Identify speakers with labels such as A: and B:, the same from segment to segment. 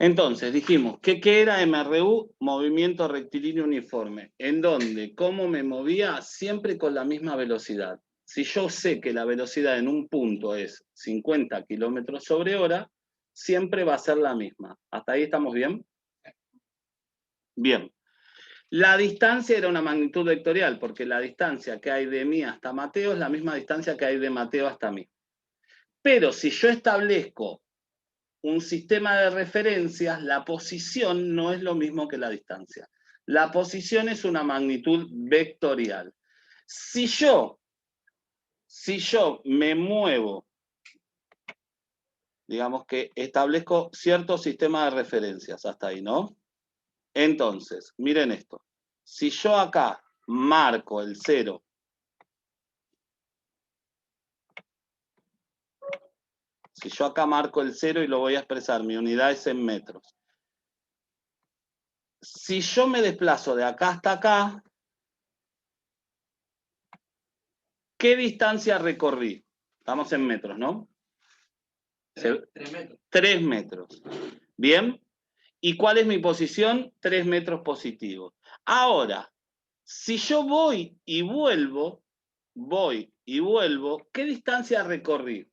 A: Entonces, dijimos, ¿qué era MRU? Movimiento rectilíneo uniforme. ¿En dónde? ¿Cómo me movía? Siempre con la misma velocidad. Si yo sé que la velocidad en un punto es 50 km/h, siempre va a ser la misma. ¿Hasta ahí estamos bien? Bien. La distancia era una magnitud vectorial, porque la distancia que hay de mí hasta Mateo es la misma distancia que hay de Mateo hasta mí. Pero si yo establezco un sistema de referencias, la posición no es lo mismo que la distancia. La posición es una magnitud vectorial. Si yo me muevo, digamos que establezco cierto sistema de referencias, hasta ahí, ¿no? Entonces, miren esto. Si yo acá marco el 0, si yo acá marco el 0 y lo voy a expresar, mi unidad es en metros. Si yo me desplazo de acá hasta acá, ¿qué distancia recorrí? Estamos en metros, ¿no?
B: 3 metros.
A: 3 metros. ¿Bien? ¿Y cuál es mi posición? 3 metros positivos. Ahora, si yo voy y vuelvo, ¿qué distancia recorrí?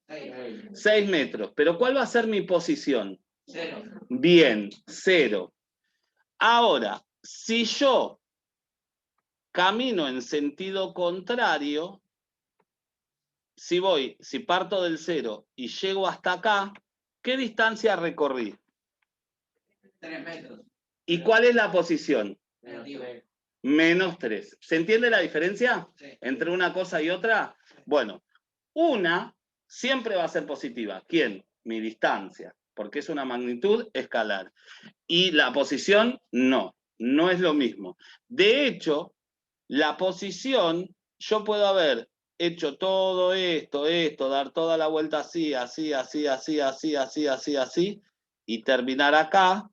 A: 6 metros. ¿Pero cuál va a ser mi posición?
B: 0.
A: Bien, 0. Ahora, si yo camino en sentido contrario, si parto del 0 y llego hasta acá, ¿qué distancia recorrí?
B: 3 metros.
A: ¿Y cuál es la posición?
B: Menos
A: 3. ¿Se entiende la diferencia
B: Sí.
A: entre una cosa y otra? Bueno, una siempre va a ser positiva. ¿Quién? Mi distancia, porque es una magnitud escalar. Y la posición, no es lo mismo. De hecho, la posición, yo puedo haber hecho todo esto, dar toda la vuelta así, y terminar acá,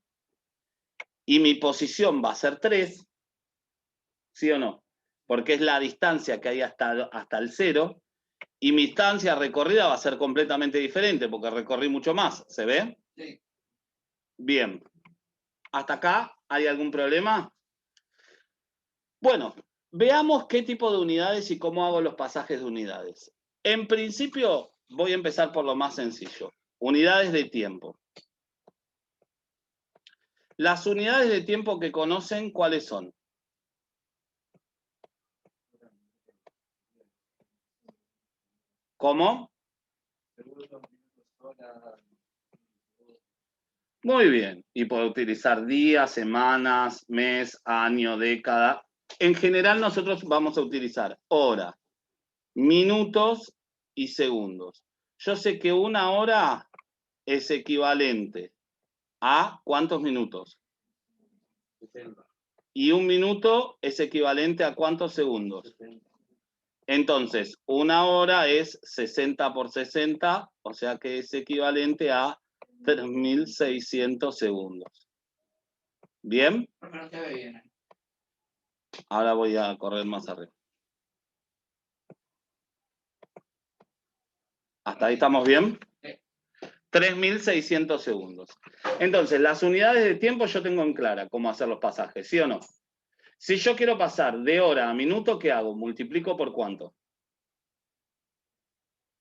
A: y mi posición va a ser 3, ¿sí o no? Porque es la distancia que hay hasta el 0, y mi distancia recorrida va a ser completamente diferente, porque recorrí mucho más, ¿se ve?
B: Sí.
A: Bien. ¿Hasta acá hay algún problema? Bueno, veamos qué tipo de unidades y cómo hago los pasajes de unidades. En principio, voy a empezar por lo más sencillo. Unidades de tiempo. Las unidades de tiempo que conocen, ¿cuáles son? ¿Cómo? Muy bien. Y puedo utilizar días, semanas, mes, año, década. En general, nosotros vamos a utilizar hora, minutos y segundos. Yo sé que una hora es equivalente a ¿cuántos minutos?
B: 60.
A: Y un minuto es equivalente a ¿cuántos segundos?
B: 60.
A: Entonces, una hora es 60 por 60, o sea que es equivalente a 3.600 segundos. ¿Bien?
B: No se ve bien.
A: Ahora voy a correr más arriba. ¿Hasta ahí estamos bien?
B: Sí.
A: 3.600 segundos. Entonces, las unidades de tiempo yo tengo en clara cómo hacer los pasajes, ¿sí o no? Si yo quiero pasar de hora a minuto, ¿qué hago? Multiplico por ¿cuánto?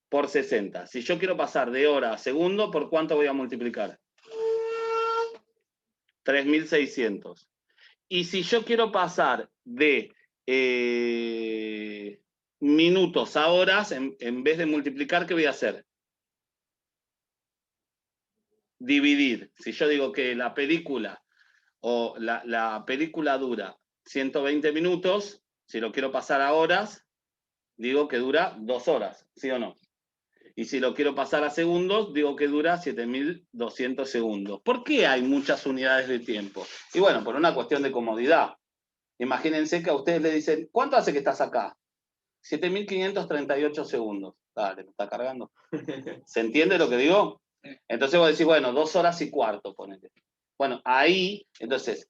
A: Por 60. Si yo quiero pasar de hora a segundo, ¿por cuánto voy a multiplicar? 3.600. Y si yo quiero pasar de minutos a horas, en vez de multiplicar, ¿qué voy a hacer? Dividir. Si yo digo que la película o la película dura 120 minutos, si lo quiero pasar a horas, digo que dura 2 horas, ¿sí o no? Y si lo quiero pasar a segundos, digo que dura 7.200 segundos. ¿Por qué hay muchas unidades de tiempo? Y bueno, por una cuestión de comodidad. Imagínense que a ustedes le dicen, ¿cuánto hace que estás acá? 7.538 segundos. Dale, me está cargando. ¿Se entiende lo que digo? Entonces vos decís, bueno, 2 horas y cuarto, ponete. Bueno, ahí, entonces,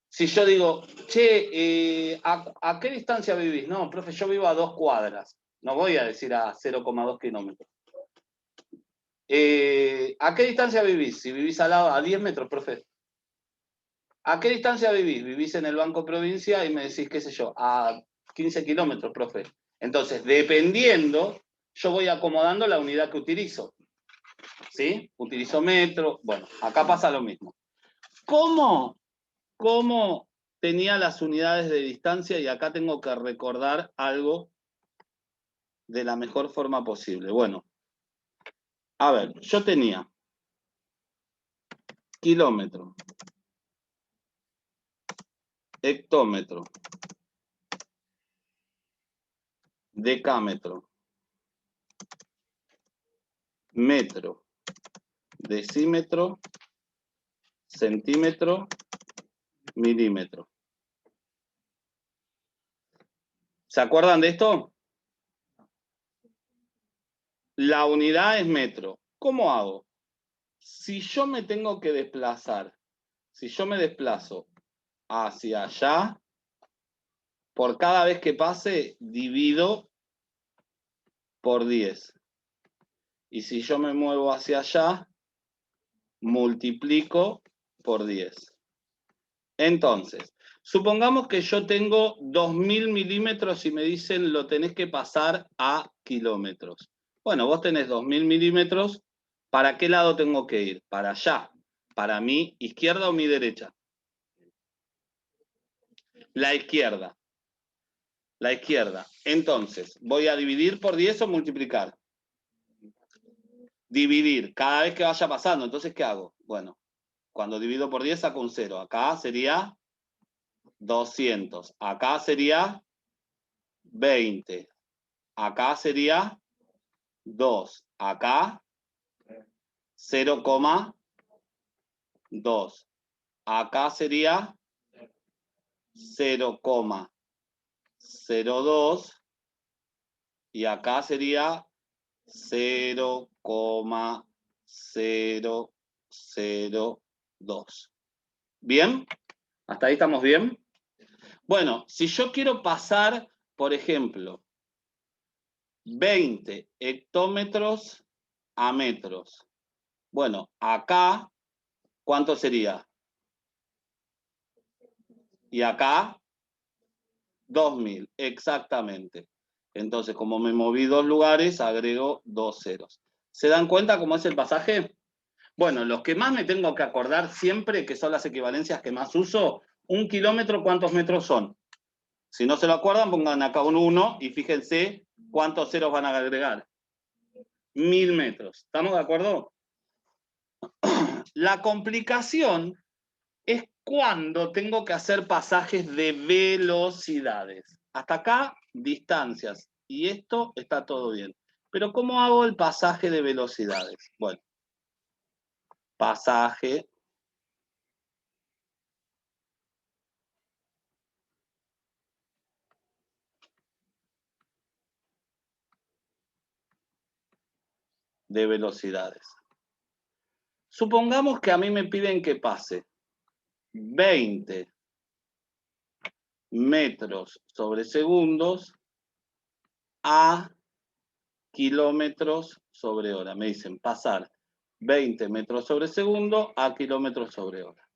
A: si yo digo, che, ¿a qué distancia vivís? No, profe, yo vivo a 2 cuadras. No voy a decir a 0,2 kilómetros. ¿A qué distancia vivís? Si vivís al lado, a 10 metros, profe. ¿A qué distancia vivís? Vivís en el Banco Provincia y me decís, qué sé yo, a 15 kilómetros, profe. Entonces, dependiendo, yo voy acomodando la unidad que utilizo. ¿Sí? Utilizo metro. Bueno, acá pasa lo mismo. ¿Cómo tenía las unidades de distancia? Y acá tengo que recordar algo de la mejor forma posible. Bueno, a ver, yo tenía kilómetro, hectómetro, decámetro, metro, decímetro, centímetro, milímetro. ¿Se acuerdan de esto? La unidad es metro. ¿Cómo hago? Si yo me tengo que desplazar, si yo me desplazo hacia allá, por cada vez que pase, divido por 10. Y si yo me muevo hacia allá, multiplico por 10. Entonces, supongamos que yo tengo 2000 milímetros y me dicen lo tenés que pasar a kilómetros. Bueno, vos tenés 2000 milímetros, ¿para qué lado tengo que ir? Para allá. ¿Para mi izquierda o mi derecha? La izquierda. La izquierda. Entonces, ¿voy a dividir por 10 o multiplicar? Dividir, cada vez que vaya pasando. Entonces, ¿qué hago? Bueno, cuando divido por 10 saco un 0. Acá sería 200. Acá sería 20. Acá sería 2. Acá 0,2. Acá sería 0,02. Y acá sería 0,002. ¿Bien? ¿Hasta ahí estamos bien? Bueno, si yo quiero pasar, por ejemplo, 20 hectómetros a metros. Bueno, acá, ¿cuánto sería? Y acá, 2000, exactamente. Entonces, como me moví 2 lugares, agrego 2 ceros. ¿Se dan cuenta cómo es el pasaje? Bueno, los que más me tengo que acordar siempre, que son las equivalencias que más uso, 1 kilómetro, ¿cuántos metros son? Si no se lo acuerdan, pongan acá un 1 y fíjense cuántos ceros van a agregar. 1000 metros. ¿Estamos de acuerdo? La complicación es cuando tengo que hacer pasajes de velocidades. Hasta acá, distancias. Y esto está todo bien. Pero ¿cómo hago el pasaje de velocidades? Bueno, pasaje de velocidades. Supongamos que a mí me piden que pase 20 metros sobre segundos a kilómetros sobre hora. Me dicen pasar 20 metros sobre segundo a kilómetros sobre hora.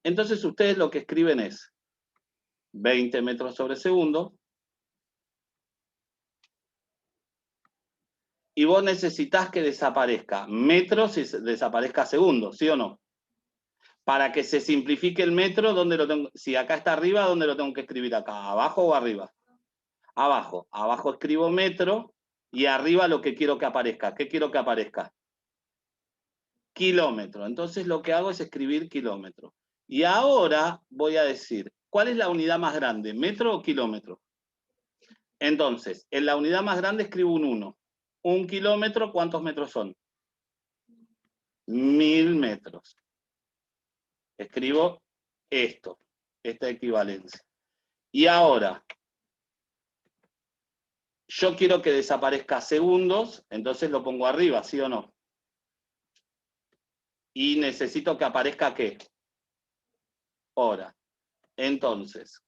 A: Entonces ustedes lo que escriben es 20 metros sobre segundo y vos necesitas que desaparezca metros y desaparezca segundos, ¿sí o no? Para que se simplifique el metro, ¿dónde lo tengo? Si acá está arriba, ¿dónde lo tengo que escribir acá? ¿Abajo o arriba? Abajo. Abajo escribo metro y arriba lo que quiero que aparezca. ¿Qué quiero que aparezca? Kilómetro. Entonces lo que hago es escribir kilómetro. Y ahora voy a decir, ¿cuál es la unidad más grande? ¿Metro o kilómetro? Entonces, en la unidad más grande escribo un 1. 1 kilómetro, ¿cuántos metros son? 1000 metros. Escribo esto, esta equivalencia. Y ahora, yo quiero que desaparezca segundos, entonces lo pongo arriba, ¿sí o no? Y necesito que aparezca ¿qué? Hora. Entonces,